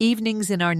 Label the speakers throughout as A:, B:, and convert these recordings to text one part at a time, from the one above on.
A: Evenings in our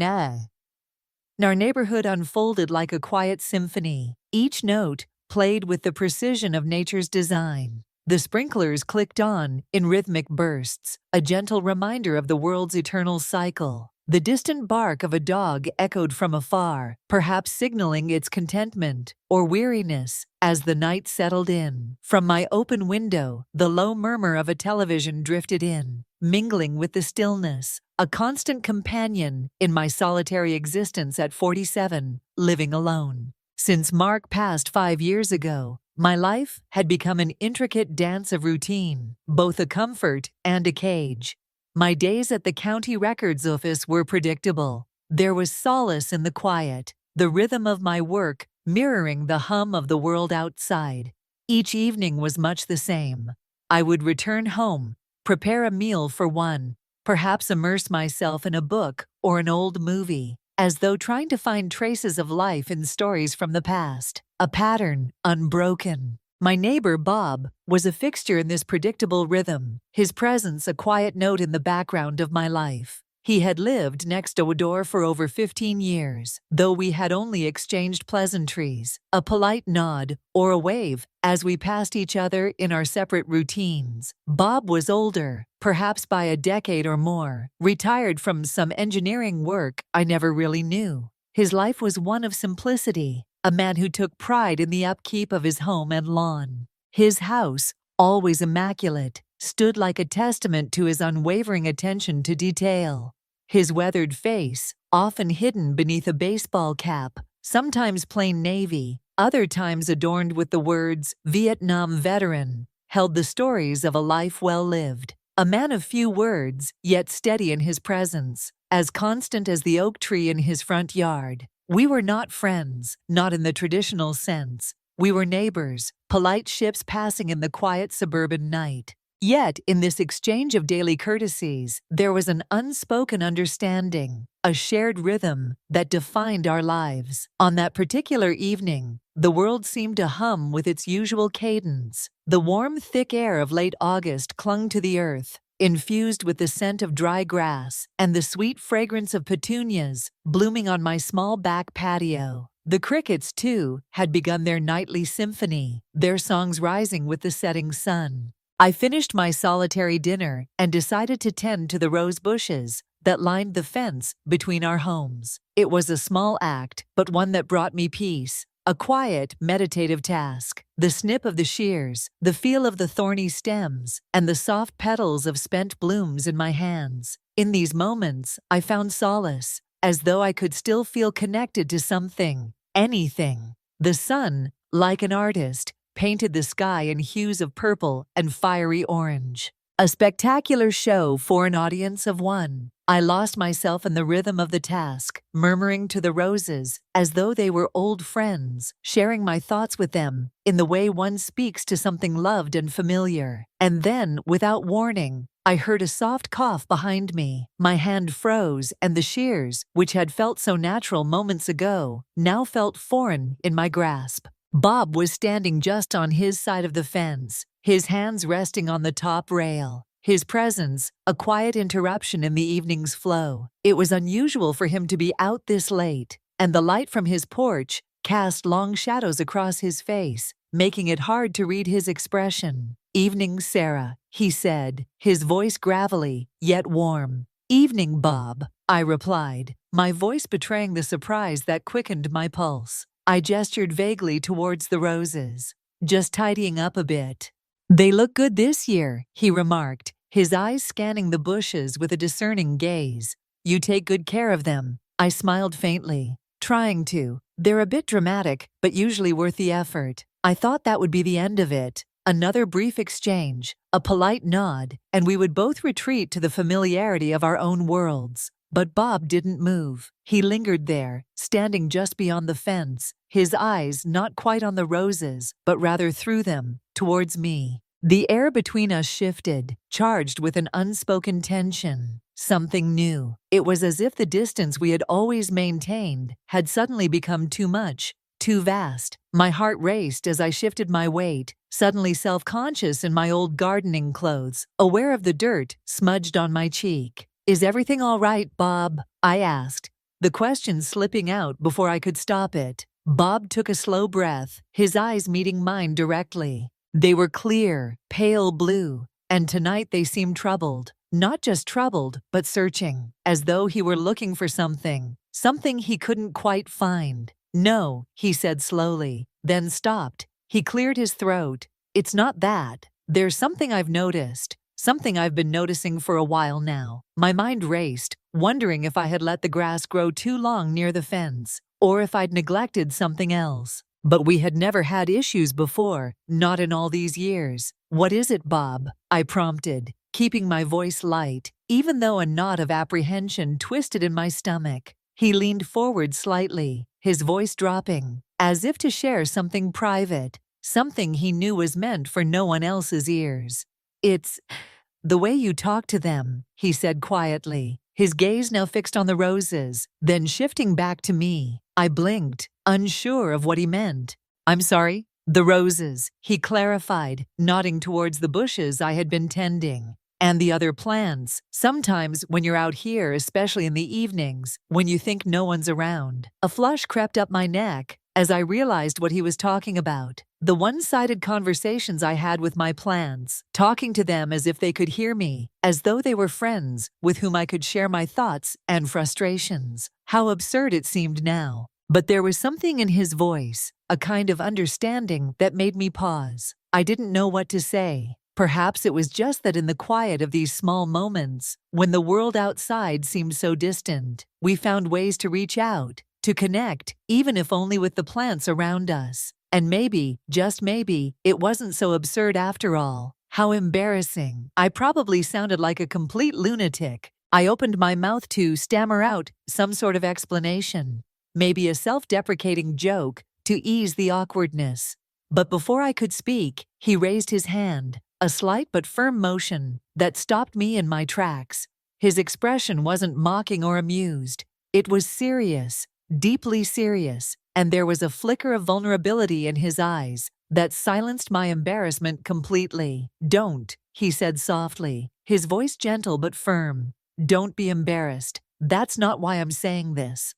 A: neighborhood unfolded like a quiet symphony, each note played with the precision of nature's design. The sprinklers clicked on in rhythmic bursts, a gentle reminder of the world's eternal cycle. The distant bark of a dog echoed from afar, perhaps signaling its contentment or weariness as the night settled in. From my open window, the low murmur of a television drifted in, mingling with the stillness, a constant companion in my solitary existence at 47, living alone. Since Mark passed 5 years ago, my life had become an intricate dance of routine, both a comfort and a cage. My days at the county records office were predictable. There was solace in the quiet, the rhythm of my work mirroring the hum of the world outside. Each evening was much the same. I would return home, prepare a meal for one, perhaps immerse myself in a book or an old movie, as though trying to find traces of life in stories from the past, a pattern unbroken. My neighbor, Bob, was a fixture in this predictable rhythm, his presence a quiet note in the background of my life. He had lived next door for over 15 years, though we had only exchanged pleasantries, a polite nod or a wave as we passed each other in our separate routines. Bob was older, perhaps by a decade or more, retired from some engineering work I never really knew. His life was one of simplicity, a man who took pride in the upkeep of his home and lawn. His house, always immaculate, stood like a testament to his unwavering attention to detail. His weathered face, often hidden beneath a baseball cap, sometimes plain navy, other times adorned with the words Vietnam veteran, held the stories of a life well lived. A man of few words, yet steady in his presence, as constant as the oak tree in his front yard. We were not friends, not in the traditional sense. We were neighbors, polite ships passing in the quiet suburban night. Yet, in this exchange of daily courtesies, there was an unspoken understanding, a shared rhythm that defined our lives. On that particular evening, the world seemed to hum with its usual cadence. The warm, thick air of late August clung to the earth, infused with the scent of dry grass and the sweet fragrance of petunias blooming on my small back patio. The crickets, too, had begun their nightly symphony, their songs rising with the setting sun. I finished my solitary dinner and decided to tend to the rose bushes that lined the fence between our homes. It was a small act, but one that brought me peace. A quiet, meditative task. The snip of the shears, the feel of the thorny stems, and the soft petals of spent blooms in my hands. In these moments, I found solace, as though I could still feel connected to something, anything. The sun, like an artist, painted the sky in hues of purple and fiery orange. A spectacular show for an audience of one. I lost myself in the rhythm of the task, murmuring to the roses as though they were old friends, sharing my thoughts with them in the way one speaks to something loved and familiar. And then, without warning, I heard a soft cough behind me. My hand froze, and the shears, which had felt so natural moments ago, now felt foreign in my grasp. Bob was standing just on his side of the fence, his hands resting on the top rail. His presence, a quiet interruption in the evening's flow. It was unusual for him to be out this late, and the light from his porch cast long shadows across his face, making it hard to read his expression. "Evening, Sarah," he said, his voice gravelly, yet warm. "Evening, Bob," I replied, my voice betraying the surprise that quickened my pulse. I gestured vaguely towards the roses. "Just tidying up a bit." "They look good this year," he remarked, his eyes scanning the bushes with a discerning gaze. "You take good care of them." I smiled faintly. "Trying to. They're a bit dramatic, but usually worth the effort." I thought that would be the end of it. Another brief exchange, a polite nod, and we would both retreat to the familiarity of our own worlds. But Bob didn't move. He lingered there, standing just beyond the fence, his eyes not quite on the roses, but rather through them, towards me. The air between us shifted, charged with an unspoken tension. Something new. It was as if the distance we had always maintained had suddenly become too much, too vast. My heart raced as I shifted my weight, suddenly self-conscious in my old gardening clothes, aware of the dirt smudged on my cheek. "Is everything all right, Bob?" I asked, the question slipping out before I could stop it. Bob took a slow breath, his eyes meeting mine directly. They were clear, pale blue, and tonight they seemed troubled. Not just troubled, but searching, as though he were looking for something he couldn't quite find. "No," he said slowly, then stopped. He cleared his throat. "It's not that. There's something I've noticed. Something I've been noticing for a while now." My mind raced, wondering if I had let the grass grow too long near the fence, or if I'd neglected something else. But we had never had issues before, not in all these years. "What is it, Bob?" I prompted, keeping my voice light, even though a knot of apprehension twisted in my stomach. He leaned forward slightly, his voice dropping, as if to share something private, something he knew was meant for no one else's ears. "It's the way you talk to them," he said quietly, his gaze now fixed on the roses, then shifting back to me. I blinked, unsure of what he meant. "I'm sorry?" "The roses," he clarified, nodding towards the bushes I had been tending. "And the other plants. Sometimes when you're out here, especially in the evenings, when you think no one's around." A flush crept up my neck as I realized what he was talking about. The one-sided conversations I had with my plants, talking to them as if they could hear me, as though they were friends with whom I could share my thoughts and frustrations. How absurd it seemed now. But there was something in his voice, a kind of understanding that made me pause. I didn't know what to say. Perhaps it was just that in the quiet of these small moments, when the world outside seemed so distant, we found ways to reach out, to connect, even if only with the plants around us. And maybe, just maybe, it wasn't so absurd after all. How embarrassing. I probably sounded like a complete lunatic. I opened my mouth to stammer out some sort of explanation, maybe a self-deprecating joke to ease the awkwardness. But before I could speak, he raised his hand, a slight but firm motion that stopped me in my tracks. His expression wasn't mocking or amused. It was serious, deeply serious, and there was a flicker of vulnerability in his eyes that silenced my embarrassment completely. "Don't," he said softly, his voice gentle but firm. "Don't be embarrassed. That's not why I'm saying this."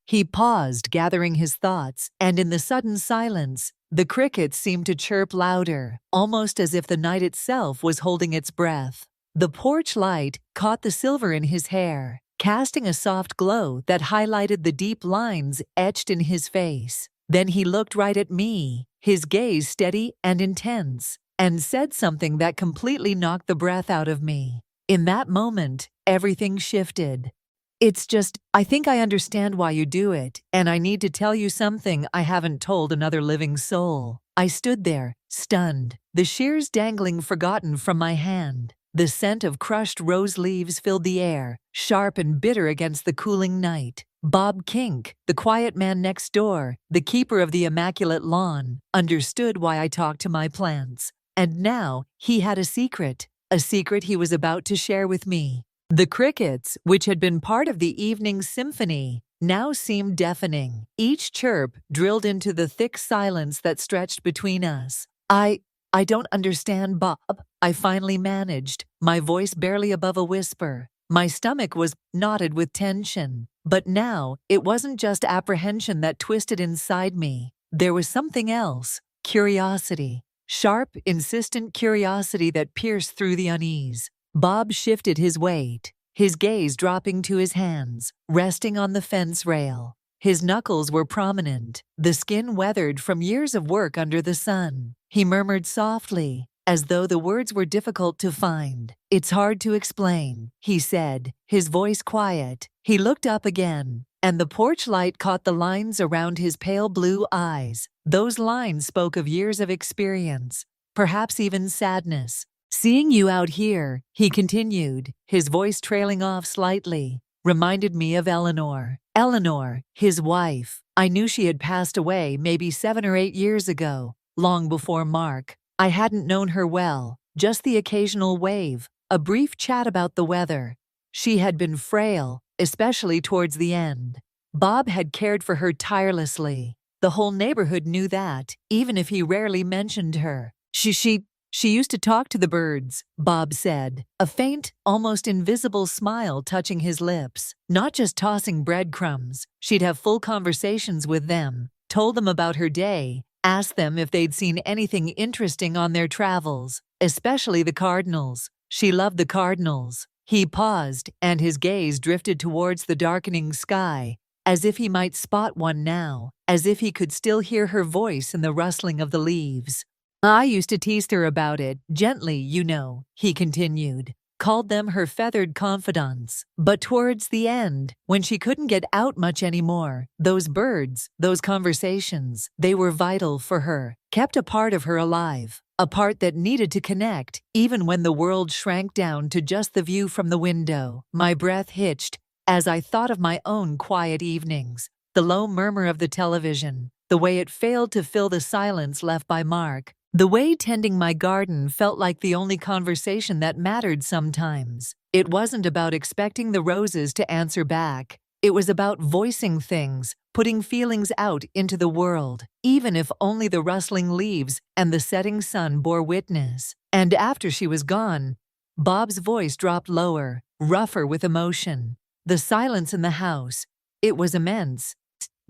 A: He paused, gathering his thoughts, and in the sudden silence, the crickets seemed to chirp louder, almost as if the night itself was holding its breath. The porch light caught the silver in his hair, casting a soft glow that highlighted the deep lines etched in his face. Then he looked right at me, his gaze steady and intense, and said something that completely knocked the breath out of me. In that moment, everything shifted. "It's just, I think I understand why you do it, and I need to tell you something I haven't told another living soul." I stood there, stunned, the shears dangling forgotten from my hand. The scent of crushed rose leaves filled the air, sharp and bitter against the cooling night. Bob Kink, the quiet man next door, the keeper of the immaculate lawn, understood why I talked to my plants. And now, he had a secret he was about to share with me. The crickets, which had been part of the evening's symphony, now seemed deafening. Each chirp drilled into the thick silence that stretched between us. I don't understand, Bob," I finally managed, my voice barely above a whisper. My stomach was knotted with tension. But now, it wasn't just apprehension that twisted inside me. There was something else. Curiosity. Sharp, insistent curiosity that pierced through the unease. Bob shifted his weight, his gaze dropping to his hands, resting on the fence rail. His knuckles were prominent, the skin weathered from years of work under the sun. He murmured softly, as though the words were difficult to find. "It's hard to explain," he said, his voice quiet. He looked up again, and the porch light caught the lines around his pale blue eyes. Those lines spoke of years of experience, perhaps even sadness. "Seeing you out here," he continued, his voice trailing off slightly, "reminded me of Eleanor. Eleanor, his wife. I knew she had passed away maybe 7 or 8 years ago, long before Mark. I hadn't known her well, just the occasional wave, a brief chat about the weather. She had been frail, especially towards the end. Bob had cared for her tirelessly. The whole neighborhood knew that, even if he rarely mentioned her. She She used to talk to the birds, Bob said, a faint, almost invisible smile touching his lips. Not just tossing breadcrumbs, she'd have full conversations with them, told them about her day, asked them if they'd seen anything interesting on their travels, especially the cardinals. She loved the cardinals. He paused, and his gaze drifted towards the darkening sky, as if he might spot one now, as if he could still hear her voice in the rustling of the leaves. I used to tease her about it, gently, you know, he continued. Called them her feathered confidants. But towards the end, when she couldn't get out much anymore, those birds, those conversations, they were vital for her, kept a part of her alive, a part that needed to connect, even when the world shrank down to just the view from the window. My breath hitched as I thought of my own quiet evenings, the low murmur of the television, the way it failed to fill the silence left by Mark. The way tending my garden felt like the only conversation that mattered sometimes. It wasn't about expecting the roses to answer back. It was about voicing things, putting feelings out into the world, even if only the rustling leaves and the setting sun bore witness. And after she was gone, Bob's voice dropped lower, rougher with emotion. The silence in the house, it was immense.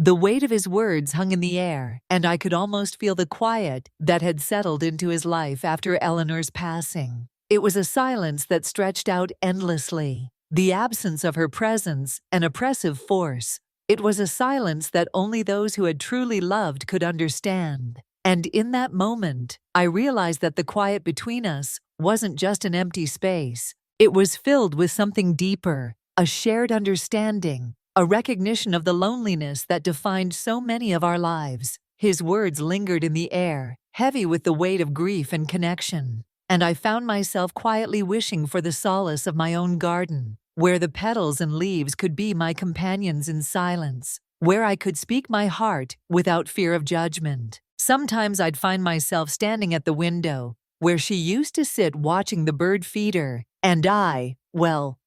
A: The weight of his words hung in the air, and I could almost feel the quiet that had settled into his life after Eleanor's passing. It was a silence that stretched out endlessly, the absence of her presence an oppressive force. It was a silence that only those who had truly loved could understand. And in that moment, I realized that the quiet between us wasn't just an empty space. It was filled with something deeper, a shared understanding, a recognition of the loneliness that defined so many of our lives. His words lingered in the air, heavy with the weight of grief and connection, and I found myself quietly wishing for the solace of my own garden, where the petals and leaves could be my companions in silence, where I could speak my heart without fear of judgment. Sometimes I'd find myself standing at the window, where she used to sit watching the bird feeder, and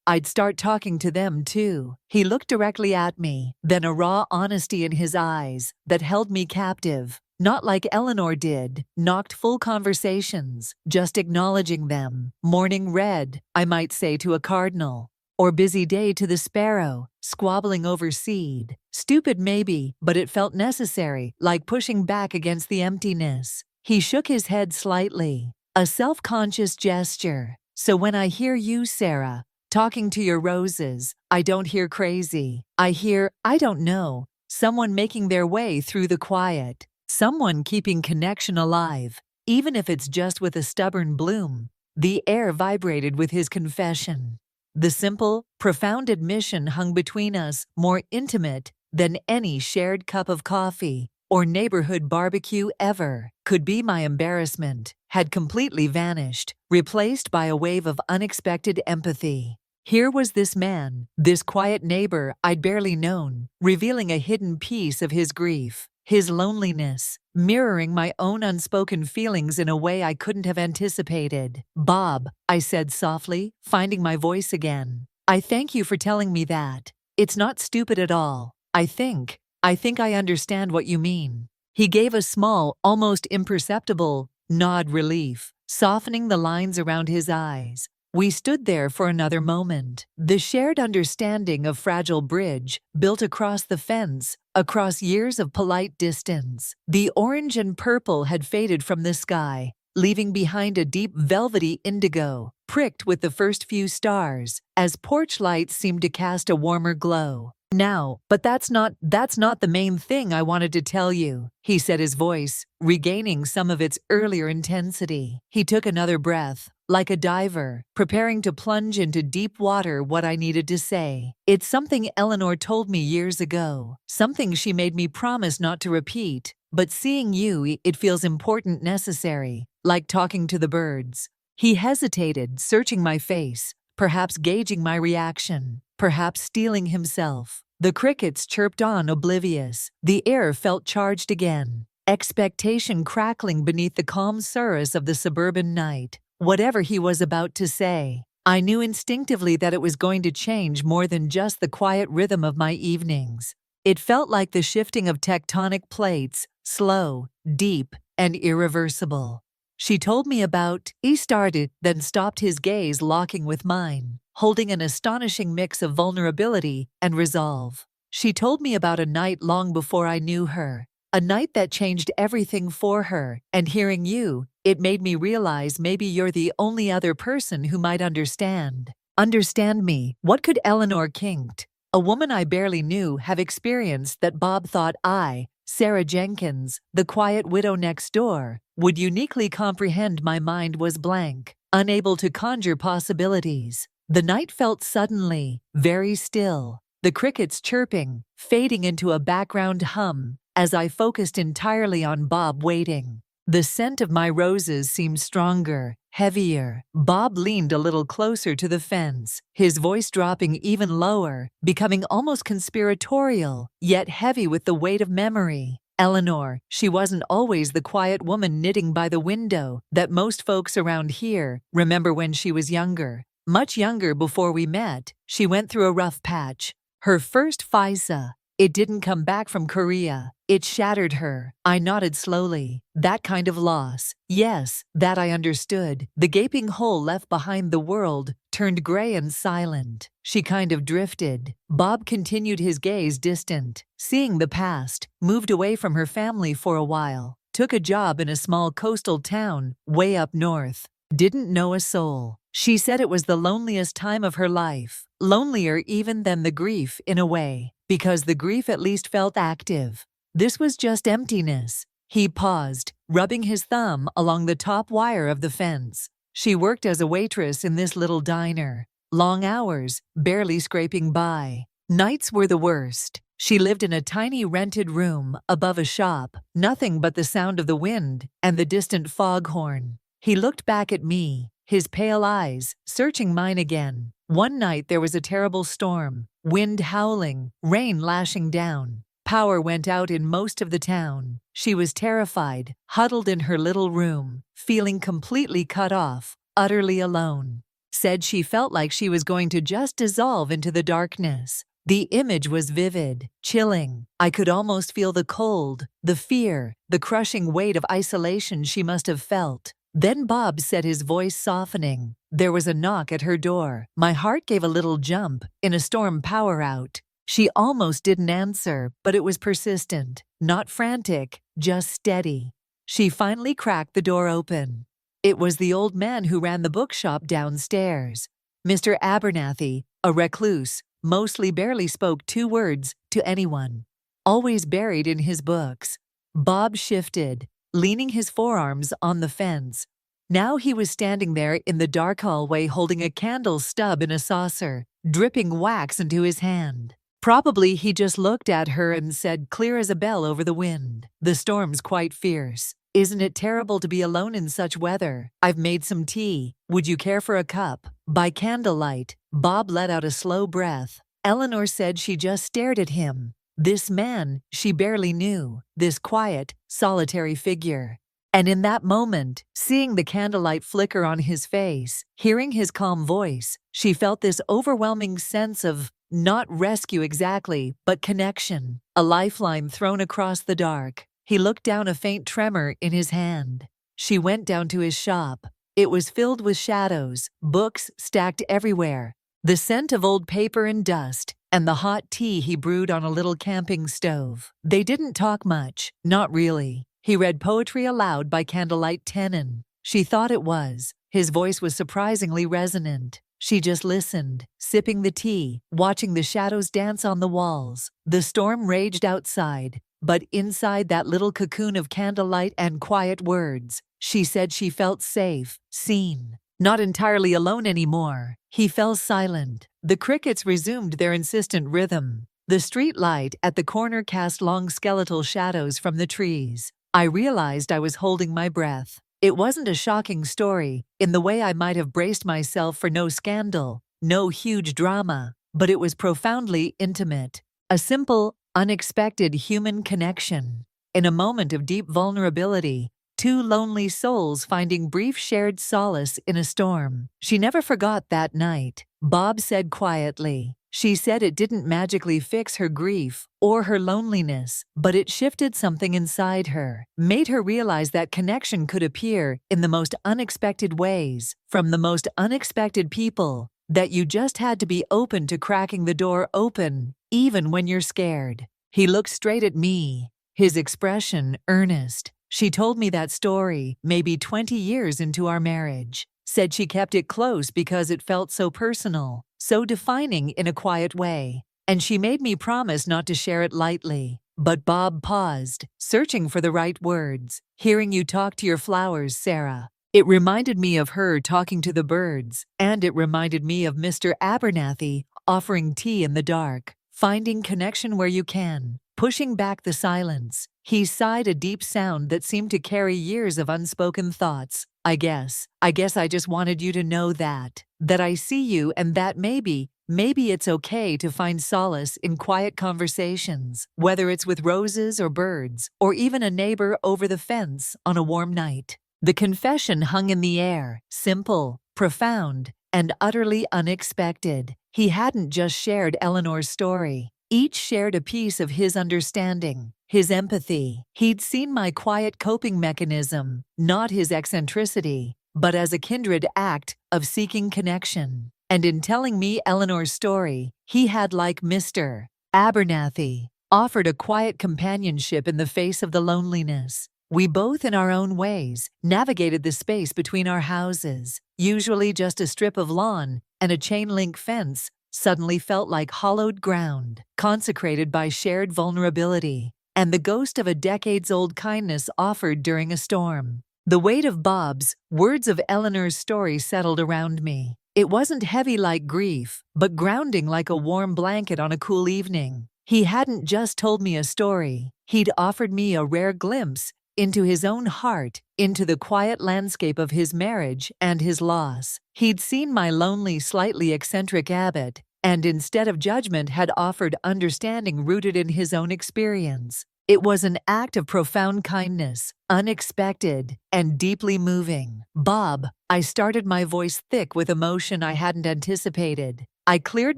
A: I'd start talking to them too. He looked directly at me, then a raw honesty in his eyes that held me captive. Not like Eleanor did, knocked full conversations, just acknowledging them. Morning red, I might say to a cardinal. Or busy day to the sparrow, squabbling over seed. Stupid maybe, but it felt necessary, like pushing back against the emptiness. He shook his head slightly, a self-conscious gesture. So when I hear you, Sarah, talking to your roses, I don't hear crazy. I hear, I don't know, someone making their way through the quiet, someone keeping connection alive, even if it's just with a stubborn bloom. The air vibrated with his confession. The simple, profound admission hung between us, more intimate than any shared cup of coffee or neighborhood barbecue ever could be. My embarrassment had completely vanished, replaced by a wave of unexpected empathy. Here was this man, this quiet neighbor I'd barely known, revealing a hidden piece of his grief, his loneliness, mirroring my own unspoken feelings in a way I couldn't have anticipated. Bob, I said softly, finding my voice again. I thank you for telling me that. It's not stupid at all. I think I understand what you mean. He gave a small, almost imperceptible nod relief, softening the lines around his eyes. We stood there for another moment. The shared understanding of fragile bridge built across the fence, across years of polite distance. The orange and purple had faded from the sky, leaving behind a deep velvety indigo, pricked with the first few stars, as porch lights seemed to cast a warmer glow. Now, but that's not the main thing I wanted to tell you, he said, his voice regaining some of its earlier intensity. He took another breath, like a diver, preparing to plunge into deep water. What I needed to say. It's something Eleanor told me years ago, something she made me promise not to repeat, but seeing you, it feels important, necessary, like talking to the birds. He hesitated, searching my face, perhaps gauging my reaction, perhaps steeling himself. The crickets chirped on, oblivious. The air felt charged again, expectation crackling beneath the calm surus of the suburban night. Whatever he was about to say, I knew instinctively that it was going to change more than just the quiet rhythm of my evenings. It felt like the shifting of tectonic plates, slow, deep, and irreversible. She told me about. He started, then stopped, his gaze locking with mine, holding an astonishing mix of vulnerability and resolve. She told me about a night long before I knew her, a night that changed everything for her, and hearing you, it made me realize maybe you're the only other person who might understand. Understand me. What could Eleanor kinked, a woman I barely knew, have experienced that Bob thought I, Sarah Jenkins, the quiet widow next door, would uniquely comprehend? My mind was blank, unable to conjure possibilities. The night felt suddenly very still, the crickets chirping, fading into a background hum, as I focused entirely on Bob waiting. The scent of my roses seemed stronger, heavier. Bob leaned a little closer to the fence, his voice dropping even lower, becoming almost conspiratorial, yet heavy with the weight of memory. Eleanor, she wasn't always the quiet woman knitting by the window that most folks around here remember. When she was younger, much younger before we met, she went through a rough patch. Her first FISA. It didn't come back from Korea. It shattered her. I nodded slowly. That kind of loss. Yes, that I understood. The gaping hole left behind, the world turned gray and silent. She kind of drifted. Bob continued, his gaze distant, seeing the past, moved away from her family for a while. Took a job in a small coastal town, way up north. Didn't know a soul. She said it was the loneliest time of her life. Lonelier even than the grief, in a way, because the grief at least felt active. This was just emptiness. He paused, rubbing his thumb along the top wire of the fence. She worked as a waitress in this little diner. Long hours, barely scraping by. Nights were the worst. She lived in a tiny rented room above a shop, nothing but the sound of the wind and the distant foghorn. He looked back at me, his pale eyes searching mine again. One night there was a terrible storm, wind howling, rain lashing down. Power went out in most of the town. She was terrified, huddled in her little room, feeling completely cut off, utterly alone. Said she felt like she was going to just dissolve into the darkness. The image was vivid, chilling. I could almost feel the cold, the fear, the crushing weight of isolation she must have felt. Then Bob said, his voice softening. There was a knock at her door. My heart gave a little jump. In a storm, power out. She almost didn't answer, but it was persistent, not frantic, just steady. She finally cracked the door open. It was the old man who ran the bookshop downstairs. Mr. Abernathy, a recluse, mostly barely spoke 2 words to anyone. Always buried in his books. Bob shifted, leaning his forearms on the fence. Now he was standing there in the dark hallway holding a candle stub in a saucer, dripping wax into his hand. Probably he just looked at her and said, clear as a bell over the wind, "The storm's quite fierce. Isn't it terrible to be alone in such weather? I've made some tea. Would you care for a cup?" By candlelight, Bob let out a slow breath. Eleanor said she just stared at him. This man she barely knew, this quiet, solitary figure. And in that moment, seeing the candlelight flicker on his face, hearing his calm voice, she felt this overwhelming sense of, not rescue exactly, but connection, a lifeline thrown across the dark. He looked down, a faint tremor in his hand. She went down to his shop. It was filled with shadows, books stacked everywhere, the scent of old paper and dust, and the hot tea he brewed on a little camping stove. They didn't talk much, not really. He read poetry aloud by candlelight. Tenon. She thought it was. His voice was surprisingly resonant. She just listened, sipping the tea, watching the shadows dance on the walls. The storm raged outside, but inside that little cocoon of candlelight and quiet words, she said she felt safe, seen, not entirely alone anymore. He fell silent. The crickets resumed their insistent rhythm. The street light at the corner cast long skeletal shadows from the trees. I realized I was holding my breath. It wasn't a shocking story, in the way I might have braced myself for no scandal, no huge drama, but it was profoundly intimate. A simple, unexpected human connection. In a moment of deep vulnerability, 2 lonely souls finding brief shared solace in a storm. She never forgot that night. Bob said quietly, She said it didn't magically fix her grief or her loneliness, but it shifted something inside her, made her realize that connection could appear in the most unexpected ways, from the most unexpected people, that you just had to be open to cracking the door open, even when you're scared. He looked straight at me, his expression earnest. She told me that story, maybe 20 years into our marriage. Said she kept it close because it felt so personal, so defining in a quiet way. And she made me promise not to share it lightly. But Bob paused, searching for the right words. Hearing you talk to your flowers, Sarah. It reminded me of her talking to the birds, and it reminded me of Mr. Abernathy offering tea in the dark. Finding connection where you can, pushing back the silence. He sighed a deep sound that seemed to carry years of unspoken thoughts. I guess I just wanted you to know that I see you and that maybe it's okay to find solace in quiet conversations, whether it's with roses or birds, or even a neighbor over the fence on a warm night. The confession hung in the air, simple, profound, and utterly unexpected. He hadn't just shared Eleanor's story. Each shared a piece of his understanding, his empathy. He'd seen my quiet coping mechanism, not his eccentricity, but as a kindred act of seeking connection. And in telling me Eleanor's story, he had, like Mr. Abernathy, offered a quiet companionship in the face of the loneliness. We both, in our own ways, navigated the space between our houses. Usually just a strip of lawn and a chain-link fence suddenly felt like hollowed ground, consecrated by shared vulnerability, and the ghost of a decades-old kindness offered during a storm. The weight of Bob's words of Eleanor's story settled around me. It wasn't heavy like grief, but grounding like a warm blanket on a cool evening. He hadn't just told me a story. He'd offered me a rare glimpse into his own heart, into the quiet landscape of his marriage and his loss. He'd seen my lonely, slightly eccentric abbot, and instead of judgment had offered understanding rooted in his own experience. It was an act of profound kindness, unexpected, and deeply moving. Bob, I started, my voice thick with emotion I hadn't anticipated. I cleared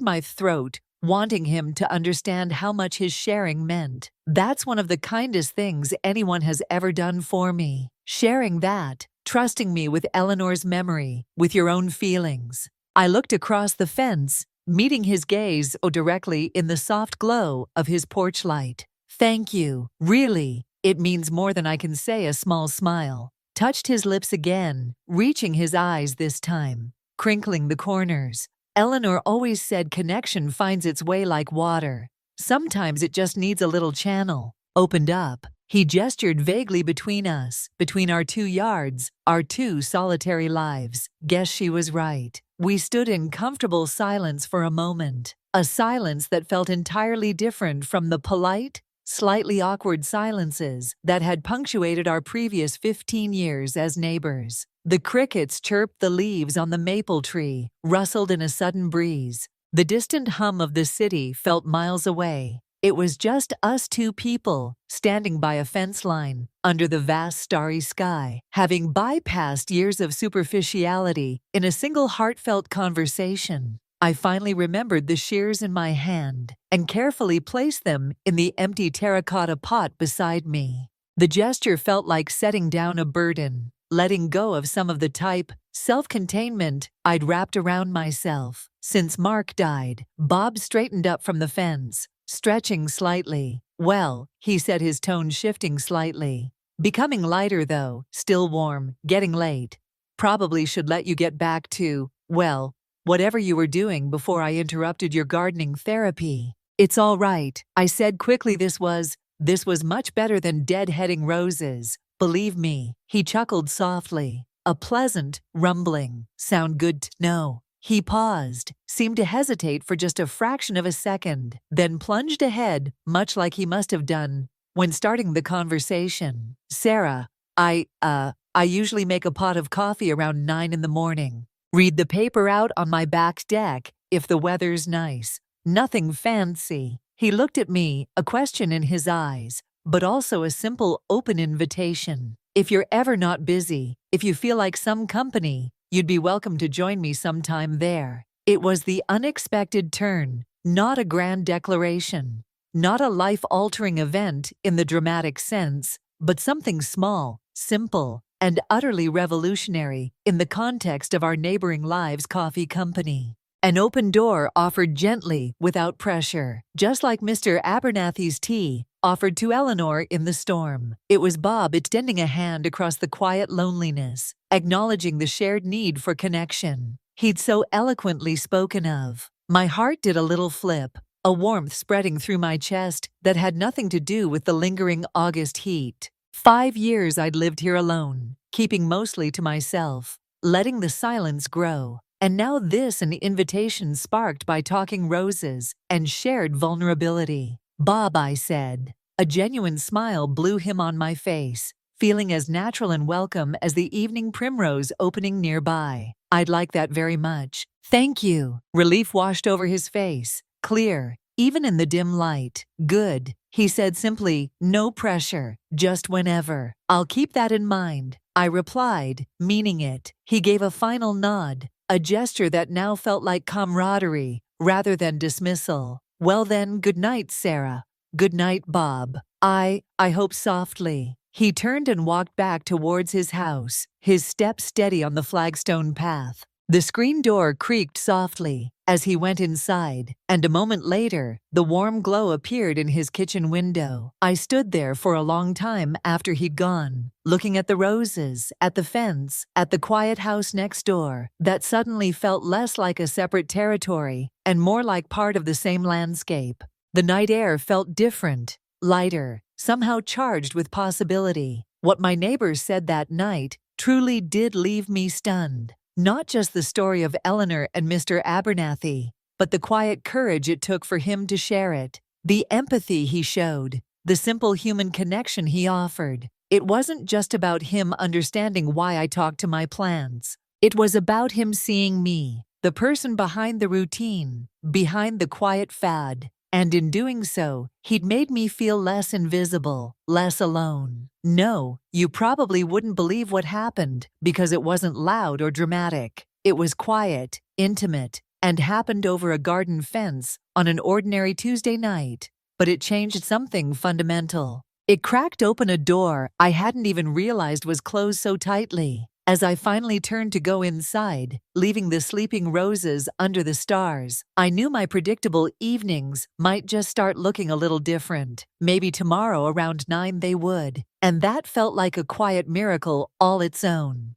A: my throat, wanting him to understand how much his sharing meant. That's one of the kindest things anyone has ever done for me. Sharing that, trusting me with Eleanor's memory, with your own feelings. I looked across the fence, meeting his gaze directly in the soft glow of his porch light. Thank you. Really, it means more than I can say. A small smile touched his lips again, reaching his eyes this time, crinkling the corners. Eleanor always said connection finds its way like water. Sometimes it just needs a little channel. Opened up. He gestured vaguely between us, between our 2 yards, our 2 solitary lives. Guess she was right. We stood in comfortable silence for a moment. A silence that felt entirely different from the polite, slightly awkward silences that had punctuated our previous 15 years as neighbors. The crickets chirped, the leaves on the maple tree rustled in a sudden breeze. The distant hum of the city felt miles away. It was just us 2 people, standing by a fence line, under the vast starry sky, having bypassed years of superficiality in a single heartfelt conversation. I finally remembered the shears in my hand and carefully placed them in the empty terracotta pot beside me. The gesture felt like setting down a burden, letting go of some of the self-containment I'd wrapped around myself. Since Mark died, Bob straightened up from the fence, stretching slightly. Well, he said, his tone shifting slightly. Becoming lighter though, still warm, getting late. Probably should let you get back to, well, whatever you were doing before I interrupted your gardening therapy. It's all right, I said quickly. This was much better than deadheading roses. Believe me. He chuckled softly. A pleasant, rumbling sound. Good to know. He paused, seemed to hesitate for just a fraction of a second, then plunged ahead, much like he must have done when starting the conversation. Sarah, I usually make a pot of coffee around 9 in the morning. Read the paper out on my back deck if the weather's nice. Nothing fancy. He looked at me, a question in his eyes, but also a simple, open invitation. If you're ever not busy, if you feel like some company, you'd be welcome to join me sometime there. It was the unexpected turn, Not a grand declaration. Not a life-altering event in the dramatic sense, but something small, simple, and utterly revolutionary in the context of our neighboring lives' coffee company. An open door offered gently, without pressure, just like Mr. Abernathy's tea offered to Eleanor in the storm. It was Bob extending a hand across the quiet loneliness, acknowledging the shared need for connection he'd so eloquently spoken of. My heart did a little flip, a warmth spreading through my chest that had nothing to do with the lingering August heat. 5 years I'd lived here alone, keeping mostly to myself, letting the silence grow. And now this an invitation sparked by talking roses and shared vulnerability. "Bob," I said. A genuine smile blew him on my face, feeling as natural and welcome as the evening primrose opening nearby. "I'd like that very much." "Thank you." Relief washed over his face, clear, even in the dim light. "Good," he said simply, "no pressure, just whenever." "I'll keep that in mind," I replied, meaning it. He gave a final nod, a gesture that now felt like camaraderie rather than dismissal. "Well then, good night, Sarah." "Good night, Bob." I hope softly. He turned and walked back towards his house, his steps steady on the flagstone path. The screen door creaked softly as he went inside, and a moment later, the warm glow appeared in his kitchen window. I stood there for a long time after he'd gone, looking at the roses, at the fence, at the quiet house next door, that suddenly felt less like a separate territory and more like part of the same landscape. The night air felt different, lighter, somehow charged with possibility. What my neighbors said that night truly did leave me stunned. Not just the story of Eleanor and Mr. Abernathy, but the quiet courage it took for him to share it, the empathy he showed, the simple human connection he offered. It wasn't just about him understanding why I talked to my plants. It was about him seeing me, the person behind the routine, behind the quiet fad. And in doing so, he'd made me feel less invisible, less alone. "No, you probably wouldn't believe what happened because it wasn't loud or dramatic. It was quiet, intimate, and happened over a garden fence on an ordinary Tuesday night. But it changed something fundamental. It cracked open a door I hadn't even realized was closed so tightly. As I finally turned to go inside, leaving the sleeping roses under the stars, I knew my predictable evenings might just start looking a little different. Maybe tomorrow around 9 they would. And that felt like a quiet miracle all its own.